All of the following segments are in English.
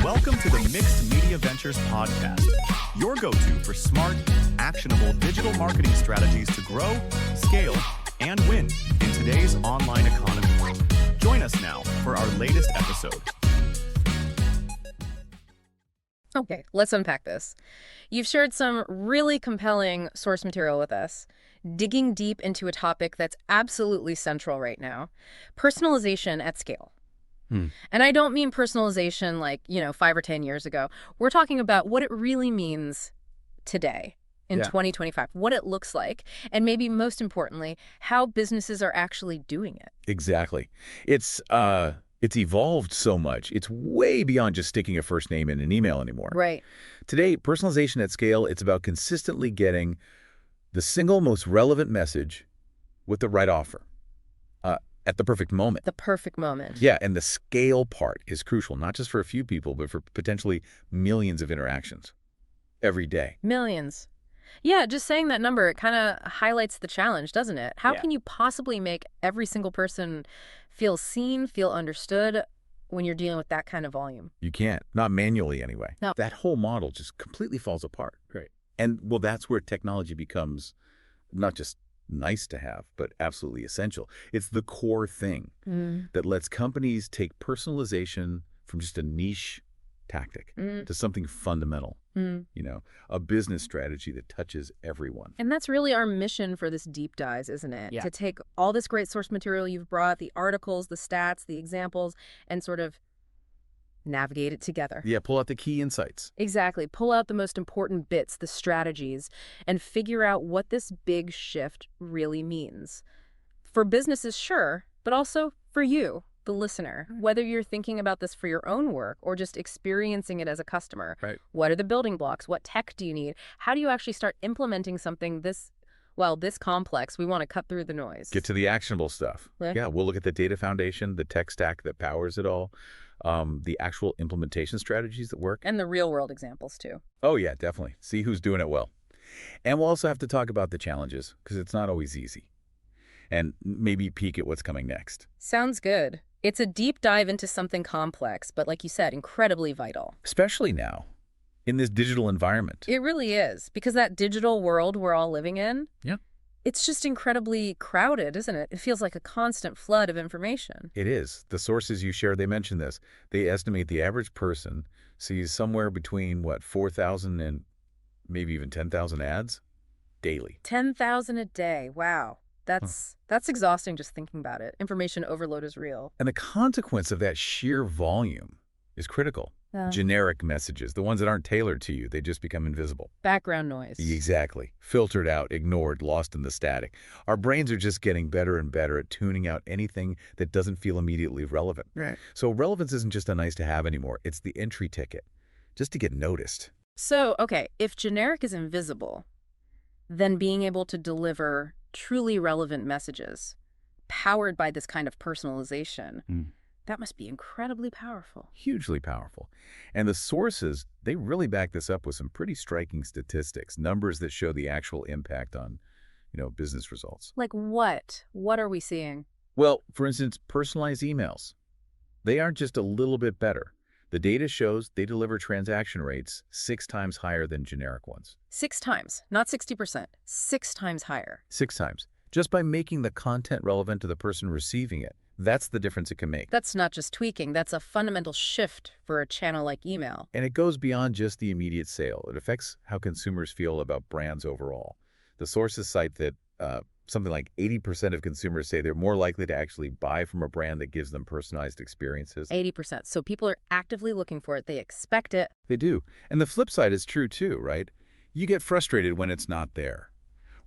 Welcome to the Mixed Media Ventures podcast, your go-to for smart, actionable digital marketing strategies to grow, scale, and win in today's online economy. Join us now for our latest episode. Okay, let's unpack this. You've shared some really compelling source material with us, digging deep into a topic that's absolutely central right now, personalization at scale. And I don't mean personalization like, 5 or 10 years ago. We're talking about what it really means today in 2025, what it looks like, and maybe most importantly, how businesses are actually doing it. Exactly. It's evolved so much. It's way beyond just sticking a first name in an email anymore. Right. Today, personalization at scale, it's about consistently getting the single most relevant message with the right offer at the perfect moment. The perfect moment. Yeah, and the scale part is crucial, not just for a few people, but for potentially millions of interactions every day. Millions. Yeah, just saying that number, it kind of highlights the challenge, doesn't it? How can you possibly make every single person feel seen, feel understood when you're dealing with that kind of volume? You can't, not manually anyway. No. That whole model just completely falls apart. Right. And, well, that's where technology becomes not just nice to have, but absolutely essential. It's the core thing that lets companies take personalization from just a niche tactic to something fundamental, a business strategy that touches everyone. And that's really our mission for this deep dive, isn't it? Yeah. To take all this great source material you've brought, the articles, the stats, the examples, and sort of navigate it together. Yeah, pull out the key insights. Exactly. Pull out the most important bits, the strategies, and figure out what this big shift really means. For businesses, sure, but also for you, the listener, whether you're thinking about this for your own work or just experiencing it as a customer. Right. What are the building blocks? What tech do you need? How do you actually start implementing something this complex? We want to cut through the noise. Get to the actionable stuff. Yeah, we'll look at the data foundation, the tech stack that powers it all, the actual implementation strategies that work. And the real world examples too. Oh, yeah, definitely. See who's doing it well. And we'll also have to talk about the challenges, because it's not always easy. And maybe peek at what's coming next. Sounds good. It's a deep dive into something complex, but like you said, incredibly vital. Especially now, in this digital environment. It really is, because that digital world we're all living in, it's just incredibly crowded, isn't it? It feels like a constant flood of information. It is. The sources you share, they mention this. They estimate the average person sees somewhere between, 4,000 and maybe even 10,000 ads daily. 10,000 a day. Wow. That's exhausting just thinking about it. Information overload is real. And the consequence of that sheer volume is critical. Generic messages, the ones that aren't tailored to you, they just become invisible. Background noise. Exactly. Filtered out, ignored, lost in the static. Our brains are just getting better and better at tuning out anything that doesn't feel immediately relevant. Right. So relevance isn't just a nice to have anymore. It's the entry ticket, just to get noticed. So, okay, if generic is invisible, then being able to deliver truly relevant messages powered by this kind of personalization, that must be incredibly powerful. Hugely powerful. And the sources, they really back this up with some pretty striking statistics, numbers that show the actual impact on, business results. Like what? What are we seeing? Well, for instance, personalized emails. They aren't just a little bit better. The data shows they deliver transaction rates 6 times higher than generic ones. 6 times, not 60%, 6 times higher. 6 times. Just by making the content relevant to the person receiving it. That's the difference it can make. That's not just tweaking, that's a fundamental shift for a channel like email. And it goes beyond just the immediate sale. It affects how consumers feel about brands overall. The sources cite that something like 80% of consumers say they're more likely to actually buy from a brand that gives them personalized experiences. 80%. So people are actively looking for it. They expect it. They do. And the flip side is true too, right? You get frustrated when it's not there.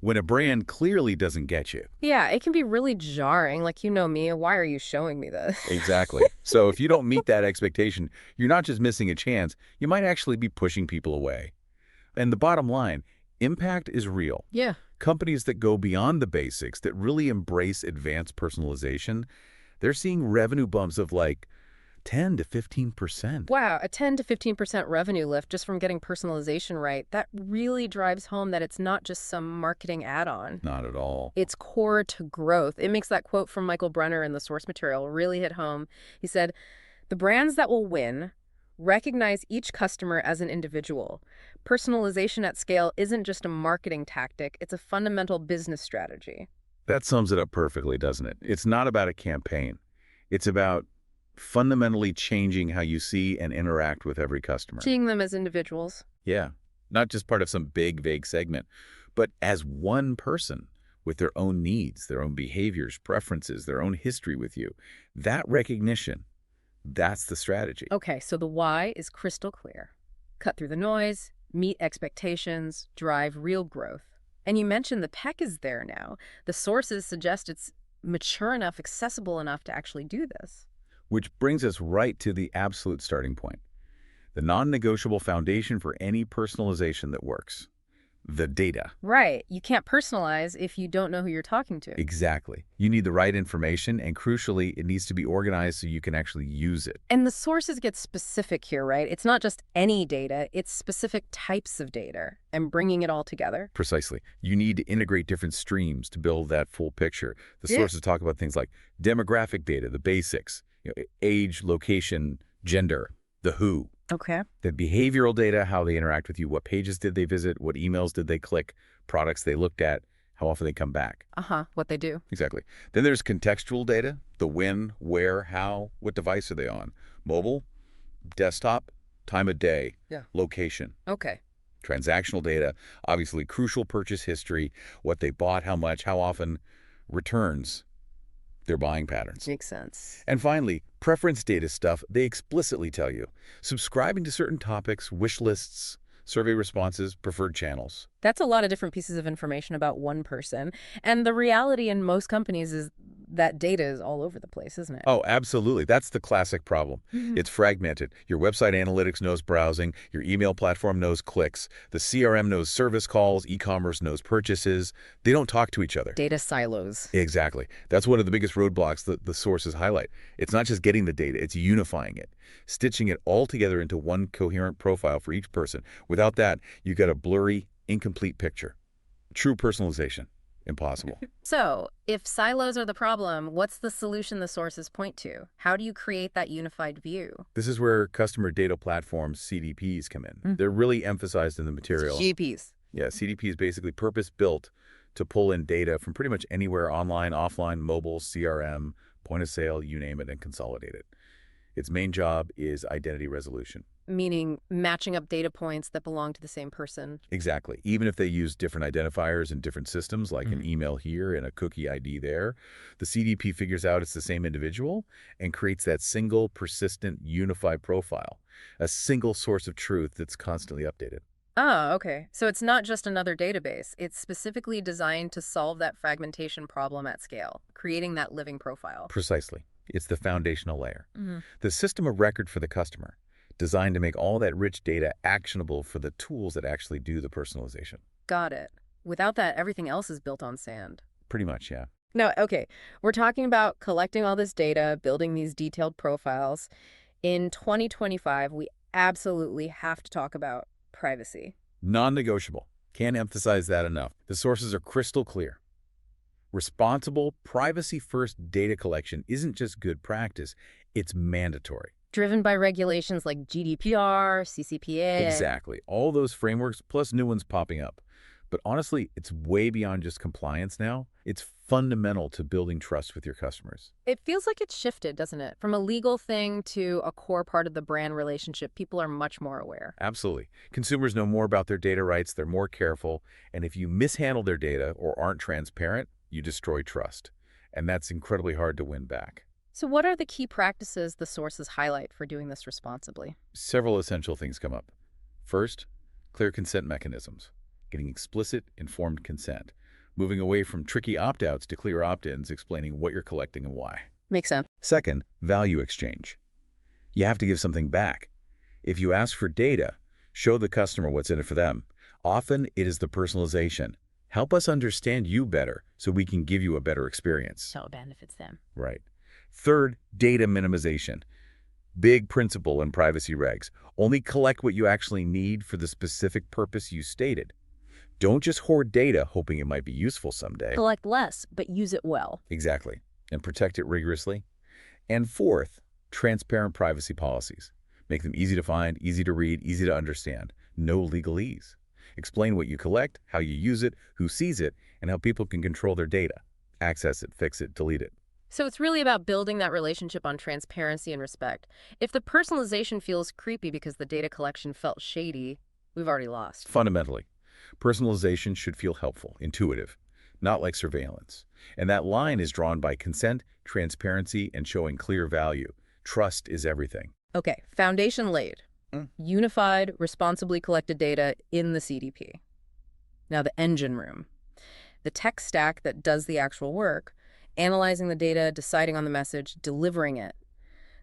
When a brand clearly doesn't get you. Yeah, it can be really jarring. Like, you know me, why are you showing me this? Exactly. So if you don't meet that expectation, you're not just missing a chance, you might actually be pushing people away. And the bottom line, impact is real. Yeah. Companies that go beyond the basics, that really embrace advanced personalization, they're seeing revenue bumps of like 10 to 15%. Wow, a 10 to 15% revenue lift just from getting personalization right. That really drives home that it's not just some marketing add-on. Not at all. It's core to growth. It makes that quote from Michael Brenner in the source material really hit home. He said, The brands that will win recognize each customer as an individual. Personalization at scale isn't just a marketing tactic, it's a fundamental business strategy. That sums it up perfectly, doesn't it? It's not about a campaign. It's about fundamentally changing how you see and interact with every customer. Seeing them as individuals. Yeah, not just part of some big, vague segment, but as one person with their own needs, their own behaviors, preferences, their own history with you. That recognition, that's the strategy. Okay, so the why is crystal clear. Cut through the noise, meet expectations, drive real growth. And you mentioned the tech is there now. The sources suggest it's mature enough, accessible enough to actually do this. Which brings us right to the absolute starting point. The non-negotiable foundation for any personalization that works. The data. Right. You can't personalize if you don't know who you're talking to. Exactly. You need the right information, and crucially, it needs to be organized so you can actually use it. And the sources get specific here, right? It's not just any data, it's specific types of data and bringing it all together. Precisely. You need to integrate different streams to build that full picture. The Yeah. sources talk about things like demographic data, the basics, age, location, gender, the who. Okay. The behavioral data, how they interact with you, what pages did they visit, what emails did they click, products they looked at, how often they come back. What they do. Exactly. Then there's contextual data, the when, where, how, what device are they on? Mobile, desktop, time of day, location. Okay. Transactional data, obviously crucial purchase history, what they bought, how much, how often, returns, their buying patterns. Makes sense. And finally, preference data stuff, they explicitly tell you. Subscribing to certain topics, wish lists, survey responses, preferred channels. That's a lot of different pieces of information about one person. And the reality in most companies is that data is all over the place, isn't it? Oh, absolutely. That's the classic problem. It's fragmented. Your website analytics knows browsing. Your email platform knows clicks. The CRM knows service calls. E-commerce knows purchases. They don't talk to each other. Data silos. Exactly. That's one of the biggest roadblocks that the sources highlight. It's not just getting the data, it's unifying it, stitching it all together into one coherent profile for each person. Without that, you get a blurry, incomplete picture. True personalization. Impossible. So, if silos are the problem, what's the solution the sources point to? How do you create that unified view? This is where customer data platforms, CDPs, come in. They're really emphasized in the material. GPs. Yeah, CDP is basically purpose-built to pull in data from pretty much anywhere, online, offline, mobile, CRM, point of sale, you name it, and consolidate it. Its main job is identity resolution. Meaning matching up data points that belong to the same person. Exactly. Even if they use different identifiers in different systems, like an email here and a cookie ID there, the CDP figures out it's the same individual and creates that single, persistent, unified profile, a single source of truth that's constantly updated. Oh, okay. So it's not just another database. It's specifically designed to solve that fragmentation problem at scale, creating that living profile. Precisely. It's the foundational layer. The system of record for the customer, designed to make all that rich data actionable for the tools that actually do the personalization. Got it. Without that, everything else is built on sand. Pretty much, yeah. No, okay. We're talking about collecting all this data, building these detailed profiles. In 2025, we absolutely have to talk about privacy. Non-negotiable. Can't emphasize that enough. The sources are crystal clear. Responsible, privacy-first data collection isn't just good practice, it's mandatory. Driven by regulations like GDPR, CCPA. Exactly. All those frameworks, plus new ones popping up. But honestly, it's way beyond just compliance now. It's fundamental to building trust with your customers. It feels like it's shifted, doesn't it? From a legal thing to a core part of the brand relationship. People are much more aware. Absolutely. Consumers know more about their data rights, they're more careful, and if you mishandle their data or aren't transparent, you destroy trust. And that's incredibly hard to win back. So what are the key practices the sources highlight for doing this responsibly? Several essential things come up. First, clear consent mechanisms. Getting explicit, informed consent. Moving away from tricky opt-outs to clear opt-ins explaining what you're collecting and why. Makes sense. Second, value exchange. You have to give something back. If you ask for data, show the customer what's in it for them. Often it is the personalization. Help us understand you better so we can give you a better experience. So it benefits them. Right. Third, data minimization. Big principle in privacy regs. Only collect what you actually need for the specific purpose you stated. Don't just hoard data hoping it might be useful someday. Collect less, but use it well. Exactly. And protect it rigorously. And fourth, Transparent privacy policies. Make them easy to find, easy to read, easy to understand. No legalese. Explain what you collect, how you use it, who sees it, and how people can control their data. Access it, fix it, delete it. So it's really about building that relationship on transparency and respect. If the personalization feels creepy because the data collection felt shady, we've already lost. Fundamentally, personalization should feel helpful, intuitive, not like surveillance. And that line is drawn by consent, transparency, and showing clear value. Trust is everything. Okay, foundation laid. Unified, responsibly collected data in the CDP. Now the engine room. The tech stack that does the actual work, analyzing the data, deciding on the message, delivering it.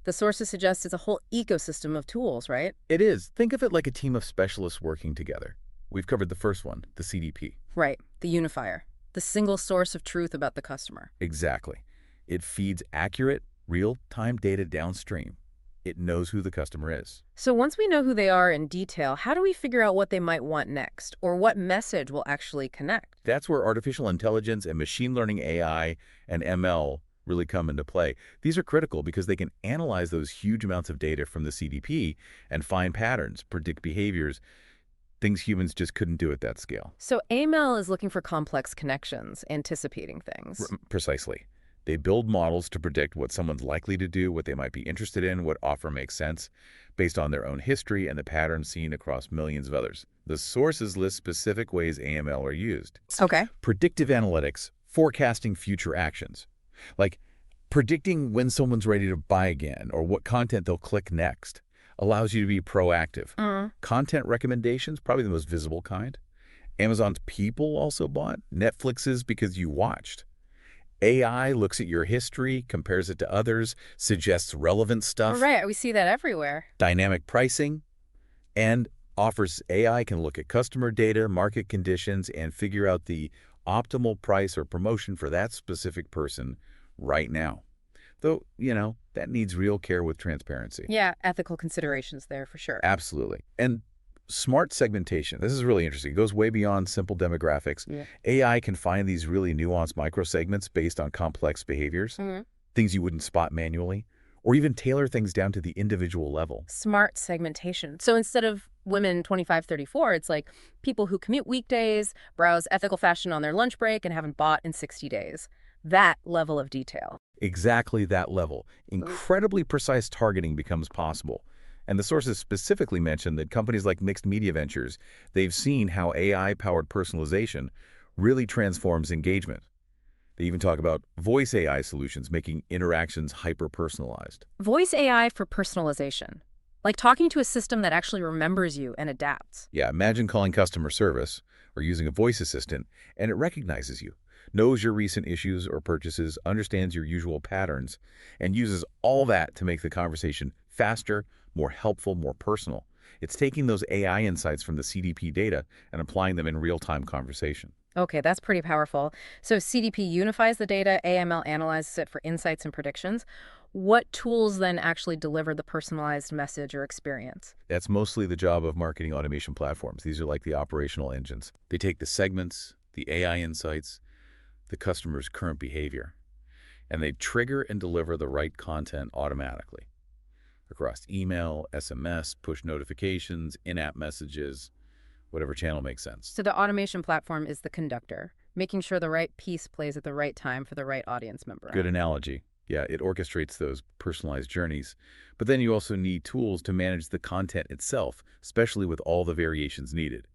The sources suggest it's a whole ecosystem of tools, right? It is. Think of it like a team of specialists working together. We've covered the first one, the CDP. Right, the unifier. The single source of truth about the customer. Exactly. It feeds accurate, real-time data downstream. It knows who the customer is. So once we know who they are in detail, how do we figure out what they might want next, or what message will actually connect? That's where artificial intelligence and machine learning AI and ML really come into play. These are critical because they can analyze those huge amounts of data from the CDP and find patterns, predict behaviors, things humans just couldn't do at that scale. So AML is looking for complex connections, anticipating things. Precisely. They build models to predict what someone's likely to do, what they might be interested in, what offer makes sense, based on their own history and the patterns seen across millions of others. The sources list specific ways AML are used. Okay. Predictive analytics, forecasting future actions, like predicting when someone's ready to buy again or what content they'll click next, allows you to be proactive. Content recommendations, probably the most visible kind. Amazon's People also bought. Netflix's because you watched. AI looks at your history, compares it to others, suggests relevant stuff. Right, we see that everywhere. Dynamic pricing, and offers AI can look at customer data, market conditions, and figure out the optimal price or promotion for that specific person right now. Though, that needs real care with transparency. Yeah, ethical considerations there for sure. Absolutely. And smart segmentation. This is really interesting. It goes way beyond simple demographics. Yeah. AI can find these really nuanced microsegments based on complex behaviors, things you wouldn't spot manually, or even tailor things down to the individual level. Smart segmentation. So instead of women 25-34, it's like people who commute weekdays, browse ethical fashion on their lunch break, and haven't bought in 60 days. That level of detail. Exactly that level. Incredibly precise targeting becomes possible. And the sources specifically mention that companies like Mixed Media Ventures, they've seen how AI-powered personalization really transforms engagement. They even talk about voice AI solutions making interactions hyper-personalized. Voice AI for personalization. Like talking to a system that actually remembers you and adapts. Yeah, imagine calling customer service or using a voice assistant, and it recognizes you, knows your recent issues or purchases, understands your usual patterns, and uses all that to make the conversation faster, more helpful, more personal. It's taking those AI insights from the CDP data and applying them in real-time conversation. Okay, that's pretty powerful. So CDP unifies the data, AML analyzes it for insights and predictions. What tools then actually deliver the personalized message or experience? That's mostly the job of marketing automation platforms. These are like the operational engines. They take the segments, the AI insights, the customer's current behavior, and they trigger and deliver the right content automatically across email, SMS, push notifications, in-app messages, whatever channel makes sense. So the automation platform is the conductor, making sure the right piece plays at the right time for the right audience member. Good analogy. Yeah, it orchestrates those personalized journeys. But then you also need tools to manage the content itself, especially with all the variations needed.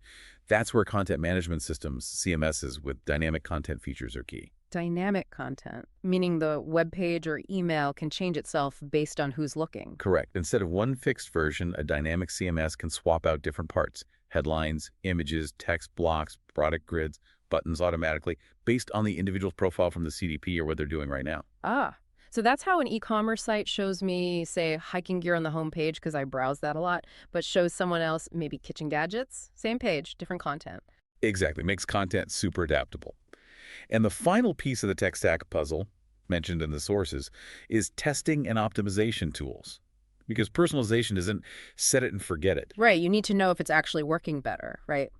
That's where content management systems, CMSs, with dynamic content features are key. Dynamic content, meaning the web page or email can change itself based on who's looking. Correct. Instead of one fixed version, a dynamic CMS can swap out different parts, headlines, images, text blocks, product grids, buttons automatically, based on the individual's profile from the CDP or what they're doing right now. So that's how an e-commerce site shows me, say, hiking gear on the homepage because I browse that a lot, but shows someone else maybe kitchen gadgets. Same page, different content. Exactly. Makes content super adaptable. And the final piece of the tech stack puzzle, mentioned in the sources, is testing and optimization tools. Because personalization isn't set it and forget it. Right. You need to know if it's actually working better, right?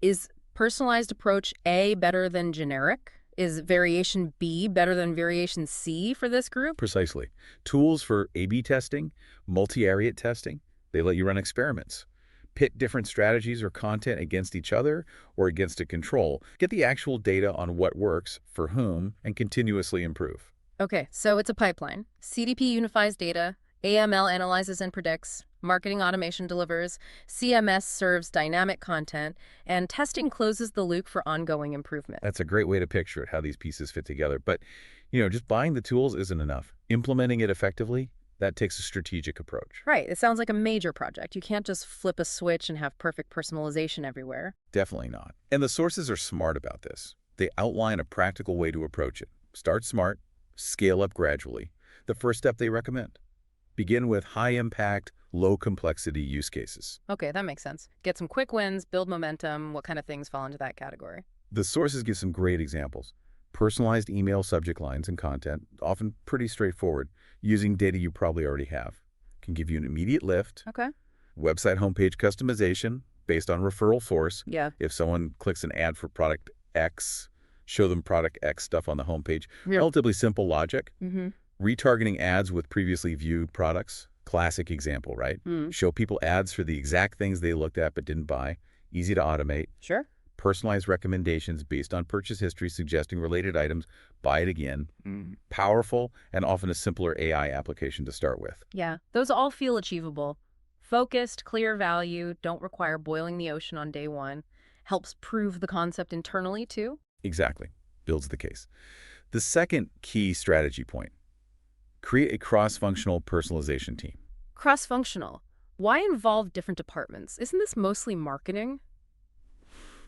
Is personalized approach A better than generic? Is variation B better than variation C for this group? Precisely. Tools for A/B testing, multivariate testing, they let you run experiments. Pit different strategies or content against each other or against a control. Get the actual data on what works, for whom, and continuously improve. Okay, so it's a pipeline. CDP unifies data, AML analyzes and predicts, marketing automation delivers, CMS serves dynamic content, and testing closes the loop for ongoing improvement. That's a great way to picture it, how these pieces fit together. But, just buying the tools isn't enough. Implementing it effectively, that takes a strategic approach. Right, it sounds like a major project. You can't just flip a switch and have perfect personalization everywhere. Definitely not. And the sources are smart about this. They outline a practical way to approach it. Start smart, scale up gradually. The first step they recommend. Begin with high-impact, low-complexity use cases. Okay, that makes sense. Get some quick wins, build momentum. What kind of things fall into that category? The sources give some great examples. Personalized email subject lines and content, often pretty straightforward, using data you probably already have. Can give you an immediate lift. Okay. Website homepage customization based on referral source. Yeah. If someone clicks an ad for product X, show them product X stuff on the homepage. Yeah. Relatively simple logic. Mm-hmm. Retargeting ads with previously viewed products. Classic example, right? Show people ads for the exact things they looked at but didn't buy. Easy to automate. Sure. Personalized recommendations based on purchase history suggesting related items. Buy it again. Powerful and often a simpler AI application to start with. Yeah, those all feel achievable. Focused, clear value, don't require boiling the ocean on day one. Helps prove the concept internally, too. Exactly. Builds the case. The second key strategy point. Create a cross-functional personalization team. Cross-functional. Why involve different departments? Isn't this mostly marketing?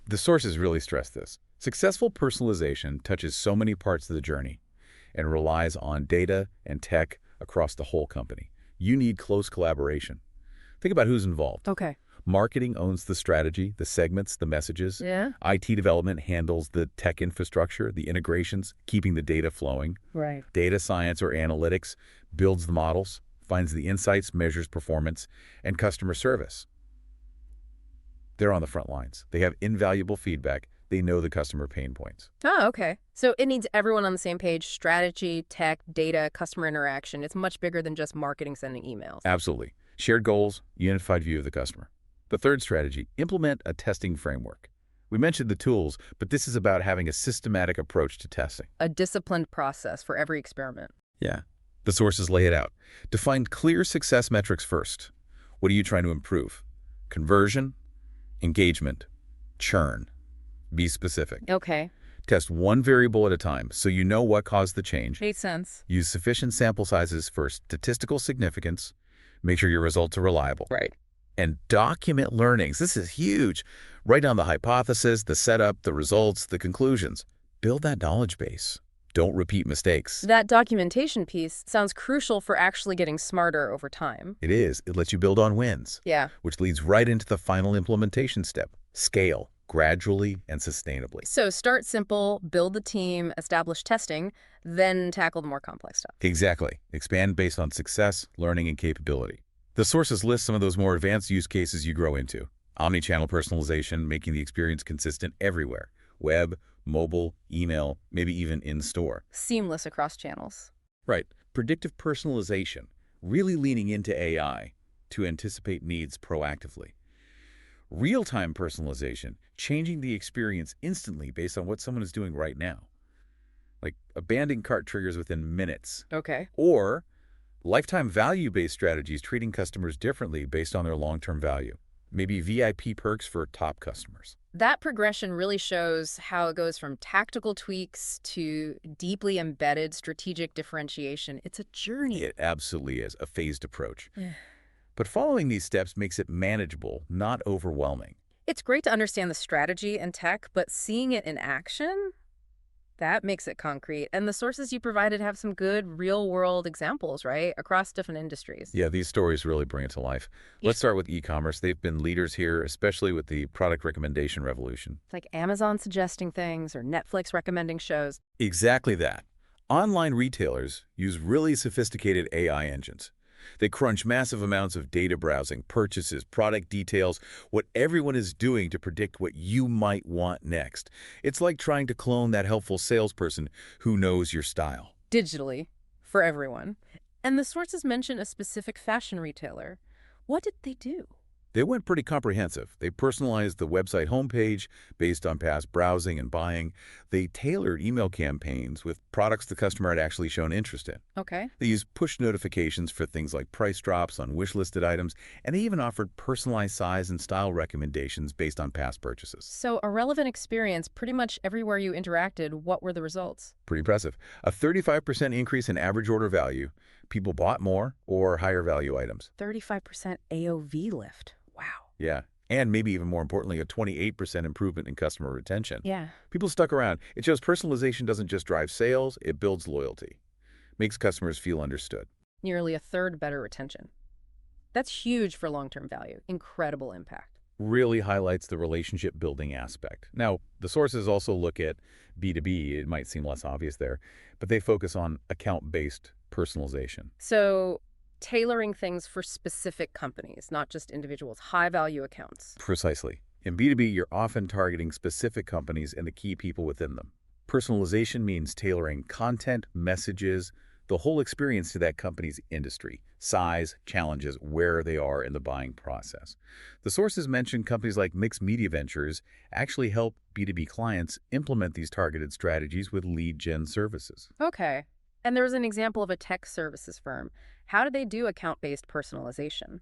The sources really stress this. Successful personalization touches so many parts of the journey and relies on data and tech across the whole company. You need close collaboration. Think about who's involved. Okay. Marketing owns the strategy, the segments, the messages. Yeah. IT development handles the tech infrastructure, the integrations, keeping the data flowing. Right. Data science or analytics builds the models, finds the insights, measures performance, and customer service. They're on the front lines. They have invaluable feedback. They know the customer pain points. Oh, okay. So it needs everyone on the same page: strategy, tech, data, customer interaction. It's much bigger than just marketing sending emails. Absolutely. Shared goals, unified view of the customer. The third strategy, implement a testing framework. We mentioned the tools, but this is about having a systematic approach to testing. A disciplined process for every experiment. Yeah. The sources lay it out. Define clear success metrics first. What are you trying to improve? Conversion, engagement, churn. Be specific. Okay. Test one variable at a time so you know what caused the change. Makes sense. Use sufficient sample sizes for statistical significance. Make sure your results are reliable. Right. And document learnings. This is huge. Write down the hypothesis, the setup, the results, the conclusions. Build that knowledge base. Don't repeat mistakes. That documentation piece sounds crucial for actually getting smarter over time. It is. It lets you build on wins. Yeah. Which leads right into the final implementation step. Scale, gradually and sustainably. So start simple, build the team, establish testing, then tackle the more complex stuff. Exactly. Expand based on success, learning, and capability. The sources list some of those more advanced use cases you grow into. Omnichannel personalization, making the experience consistent everywhere. Web, mobile, email, maybe even in-store. Seamless across channels. Right. Predictive personalization, really leaning into AI to anticipate needs proactively. Real-time personalization, changing the experience instantly based on what someone is doing right now. Like abandoning cart triggers within minutes. Okay. Or lifetime value-based strategies, treating customers differently based on their long-term value. Maybe VIP perks for top customers. That progression really shows how it goes from tactical tweaks to deeply embedded strategic differentiation. It's a journey. It absolutely is a phased approach. But following these steps makes it manageable, not overwhelming. It's great to understand the strategy and tech, but seeing it in action, that makes it concrete. And the sources you provided have some good real-world examples, right, across different industries. Yeah, these stories really bring it to life. Let's start with e-commerce. They've been leaders here, especially with the product recommendation revolution. It's like Amazon suggesting things or Netflix recommending shows. Exactly that. Online retailers use really sophisticated AI engines. They crunch massive amounts of data browsing, purchases, product details, what everyone is doing to predict what you might want next. It's like trying to clone that helpful salesperson who knows your style. Digitally, for everyone. And the sources mention a specific fashion retailer. What did they do? They went pretty comprehensive. They personalized the website homepage based on past browsing and buying. They tailored email campaigns with products the customer had actually shown interest in. Okay. They used push notifications for things like price drops on wish-listed items, and they even offered personalized size and style recommendations based on past purchases. So a relevant experience pretty much everywhere you interacted. What were the results? Pretty impressive. A 35% increase in average order value. People bought more or higher value items. 35% AOV lift. Wow. Yeah. And maybe even more importantly, a 28% improvement in customer retention. Yeah. People stuck around. It shows personalization doesn't just drive sales, it builds loyalty. Makes customers feel understood. Nearly a third better retention. That's huge for long-term value. Incredible impact. Really highlights the relationship building aspect. Now, the sources also look at B2B. It might seem less obvious there, but they focus on account-based personalization. So tailoring things for specific companies, not just individuals, high-value accounts. Precisely. In B2B, you're often targeting specific companies and the key people within them. Personalization means tailoring content, messages, the whole experience to that company's industry, size, challenges, where they are in the buying process. The sources mention companies like Mixed Media Ventures actually help B2B clients implement these targeted strategies with lead gen services. Okay. And there was an example of a tech services firm. How did they do account-based personalization?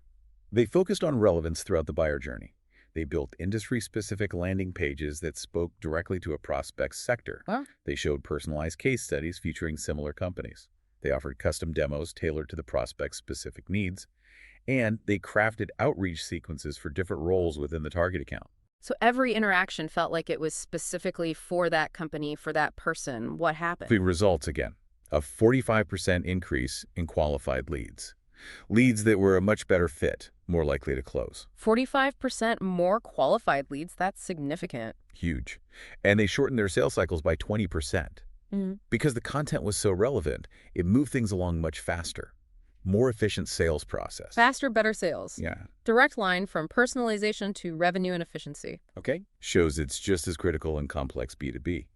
They focused on relevance throughout the buyer journey. They built industry-specific landing pages that spoke directly to a prospect's sector. Well, They showed personalized case studies featuring similar companies. They offered custom demos tailored to the prospect's specific needs. And they crafted outreach sequences for different roles within the target account. so every interaction felt like it was specifically for that company, for that person. What happened? The results again, a 45% increase in qualified leads. Leads that were a much better fit, more likely to close. 45% more qualified leads. That's significant. Huge. And they shortened their sales cycles by 20%. Because the content was so relevant, it moved things along much faster. More efficient sales process. Faster, better sales. Yeah. Direct line from personalization to revenue and efficiency. Okay. Shows it's just as critical in complex B2B.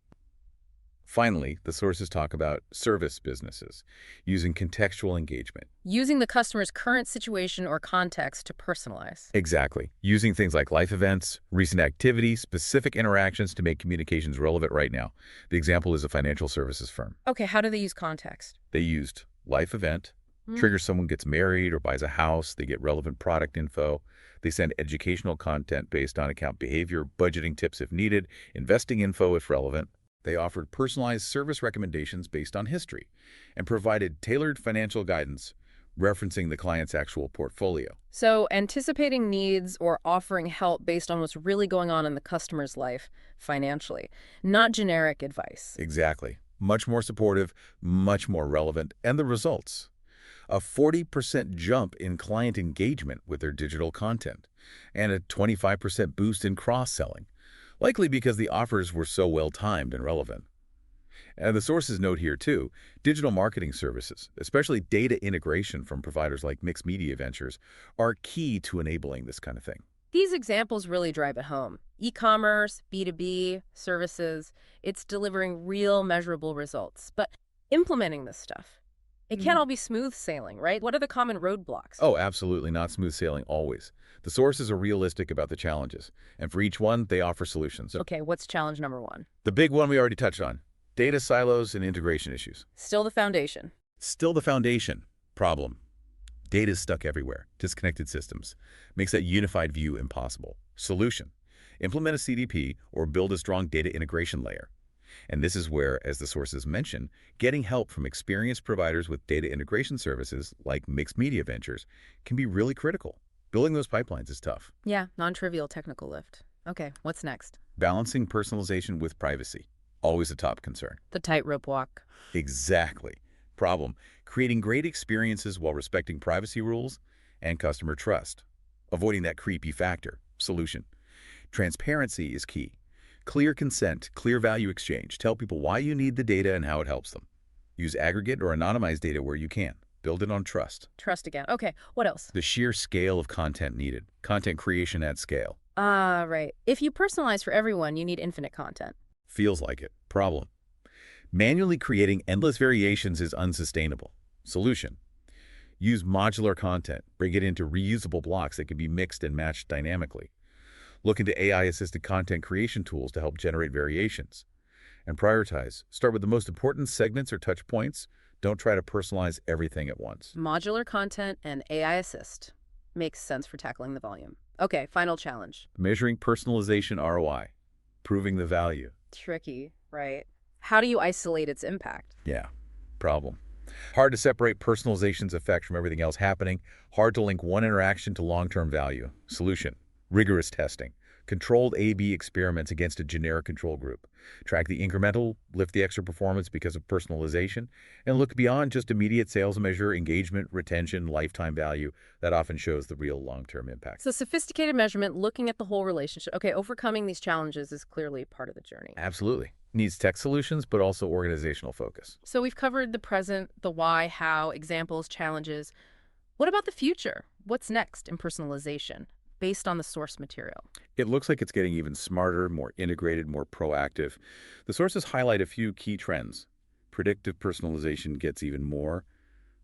Finally, the sources talk about service businesses using contextual engagement. Using the customer's current situation or context to personalize. Exactly. Using things like life events, recent activity, specific interactions to make communications relevant right now. The example is a financial services firm. Okay, how do they use context? They used life event, triggers someone gets married or buys a house, they get relevant product info. They send educational content based on account behavior, budgeting tips if needed, investing info if relevant. They offered personalized service recommendations based on history and provided tailored financial guidance referencing the client's actual portfolio. So anticipating needs or offering help based on what's really going on in the customer's life financially, not generic advice. Exactly. Much more supportive, much more relevant, and the results. A 40% jump in client engagement with their digital content and a 25% boost in cross-selling. Likely because the offers were so well-timed and relevant. And the sources note here, too, digital marketing services, especially data integration from providers like Mixed Media Ventures, are key to enabling this kind of thing. These examples really drive it home. E-commerce, B2B, services, it's delivering real measurable results. But implementing this stuff, it can't all be smooth sailing, right? What are the common roadblocks? Oh, absolutely not smooth sailing always. The sources are realistic about the challenges, and for each one, they offer solutions. Okay, what's challenge number one? The big one we already touched on, data silos and integration issues. Still the foundation. Still the foundation. Problem. Data is stuck everywhere. Disconnected systems. Makes that unified view impossible. Solution. Implement a CDP or build a strong data integration layer. And this is where, as the sources mention, getting help from experienced providers with data integration services like Mixed Media Ventures can be really critical. Building those pipelines is tough. Yeah, non-trivial technical lift. Okay, what's next? Balancing personalization with privacy. Always a top concern. The tightrope walk. Exactly. Problem. Creating great experiences while respecting privacy rules and customer trust. Avoiding that creepy factor. Solution. Transparency is key. Clear consent, clear value exchange. Tell people why you need the data and how it helps them. Use aggregate or anonymized data where you can. Build it on trust. Trust again. Okay, what else? The sheer scale of content needed. Content creation at scale. Ah, right. If you personalize for everyone, you need infinite content. Feels like it. Problem. Manually creating endless variations is unsustainable. Solution. Use modular content. Break it into reusable blocks that can be mixed and matched dynamically. Look into AI-assisted content creation tools to help generate variations. And prioritize. Start with the most important segments or touch points. Don't try to personalize everything at once. Modular content and AI assist. Makes sense for tackling the volume. Okay, final challenge. Measuring personalization ROI. Proving the value. Tricky, right? How do you isolate its impact? Yeah, problem. Hard to separate personalization's effect from everything else happening. Hard to link one interaction to long-term value. Solution. Rigorous testing. Controlled A/B experiments against a generic control group. Track the incremental, lift the extra performance because of personalization, and look beyond just immediate sales measure, engagement, retention, lifetime value. That often shows the real long-term impact. So sophisticated measurement, looking at the whole relationship. Okay, overcoming these challenges is clearly part of the journey. Absolutely. Needs tech solutions, but also organizational focus. So we've covered the present, the why, how, examples, challenges. What about the future? What's next in personalization based on the source material? It looks like it's getting even smarter, more integrated, more proactive. The sources highlight a few key trends. Predictive personalization gets even more,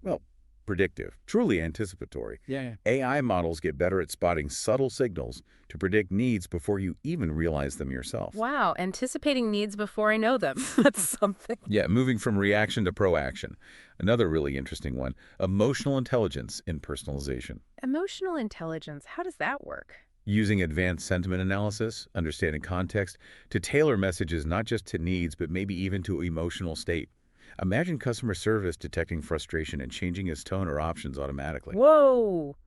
well, predictive, truly anticipatory. Yeah. AI models get better at spotting subtle signals to predict needs before you even realize them yourself. Wow, anticipating needs before I know them. That's something. Yeah, moving from reaction to proaction. Another really interesting one, emotional intelligence in personalization. Emotional intelligence, how does that work? Using advanced sentiment analysis, understanding context, to tailor messages not just to needs, but maybe even to emotional state. Imagine customer service detecting frustration and changing its tone or options automatically. Whoa!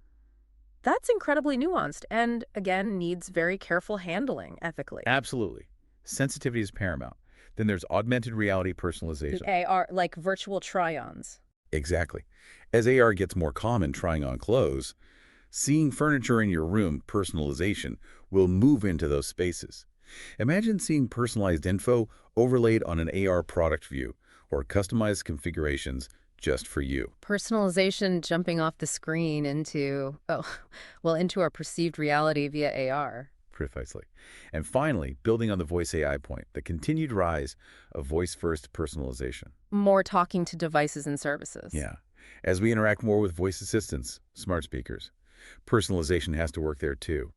That's incredibly nuanced and, again, needs very careful handling ethically. Absolutely. Sensitivity is paramount. Then there's augmented reality personalization. AR, like virtual try-ons. Exactly. As AR gets more common trying on clothes, seeing furniture in your room, personalization, will move into those spaces. Imagine seeing personalized info overlaid on an AR product view or customized configurations just for you. Personalization jumping off the screen into, into our perceived reality via AR. Precisely. And finally, building on the voice AI point, the continued rise of voice-first personalization. More talking to devices and services. Yeah. As we interact more with voice assistants, smart speakers, personalization has to work there too.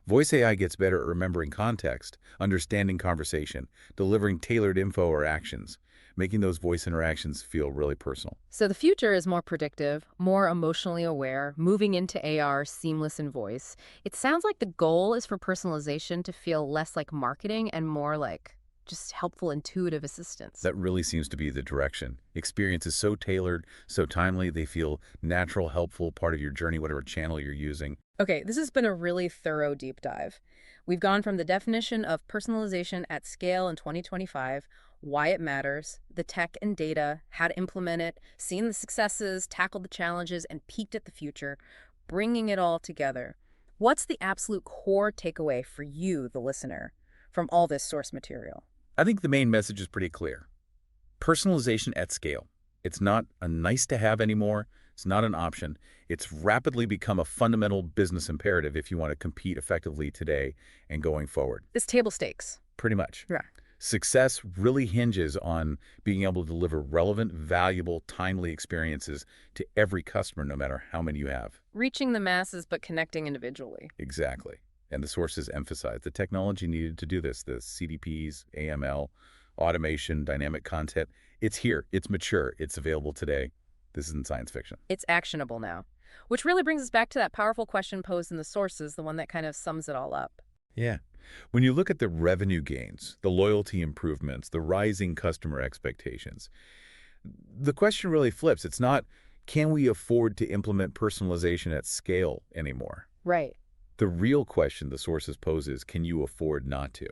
Voice AI gets better at remembering context, understanding conversation, delivering tailored info or actions, making those voice interactions feel really personal. So the future is more predictive, more emotionally aware, moving into AR, seamless in voice. It sounds like the goal is for personalization to feel less like marketing and more like just helpful, intuitive assistance. That really seems to be the direction. Experience is so tailored, so timely, they feel natural, helpful, part of your journey, whatever channel you're using. Okay, this has been a really thorough deep dive. We've gone from the definition of personalization at scale in 2025, why it matters, the tech and data, how to implement it, seen the successes, tackled the challenges, and peeked at the future, bringing it all together. What's the absolute core takeaway for you, the listener, from all this source material? I think the main message is pretty clear. Personalization at scale. It's not a nice to have anymore. It's not an option. It's rapidly become a fundamental business imperative if you want to compete effectively today and going forward. It's table stakes. Pretty much. Yeah. Success really hinges on being able to deliver relevant, valuable, timely experiences to every customer, no matter how many you have. Reaching the masses, but connecting individually. Exactly. And the sources emphasize the technology needed to do this, the CDPs, AML, automation, dynamic content. It's here. It's mature. It's available today. This isn't science fiction. It's actionable now. Which really brings us back to that powerful question posed in the sources, the one that kind of sums it all up. Yeah. When you look at the revenue gains, the loyalty improvements, the rising customer expectations, the question really flips. It's not, can we afford to implement personalization at scale anymore? Right. The real question the sources pose is, can you afford not to?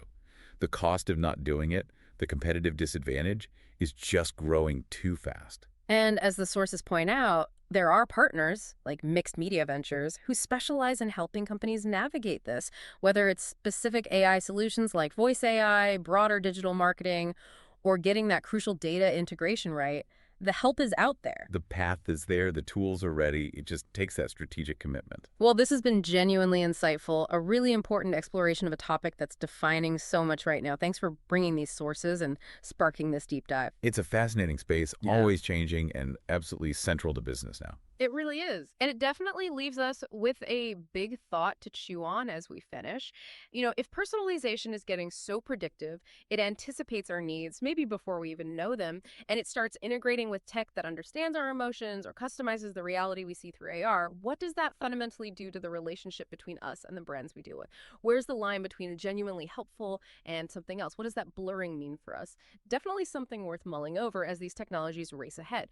The cost of not doing it, the competitive disadvantage, is just growing too fast. And as the sources point out, there are partners, like Mixed Media Ventures, who specialize in helping companies navigate this, whether it's specific AI solutions like voice AI, broader digital marketing, or getting that crucial data integration right. The help is out there. The path is there. The tools are ready. It just takes that strategic commitment. Well, this has been genuinely insightful, a really important exploration of a topic that's defining so much right now. Thanks for bringing these sources and sparking this deep dive. It's a fascinating space, always changing and absolutely central to business now. It really is. And it definitely leaves us with a big thought to chew on as we finish. If personalization is getting so predictive, it anticipates our needs, maybe before we even know them, and it starts integrating with tech that understands our emotions or customizes the reality we see through AR, what does that fundamentally do to the relationship between us and the brands we deal with? Where's the line between genuinely helpful and something else? What does that blurring mean for us? Definitely something worth mulling over as these technologies race ahead.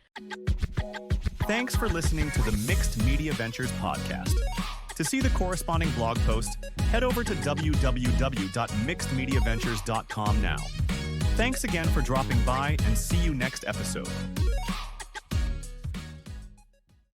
Thanks for listening to the Mixed Media Ventures podcast. To see the corresponding blog post, head over to www.mixedmediaventures.com now. Thanks again for dropping by, and see you next episode.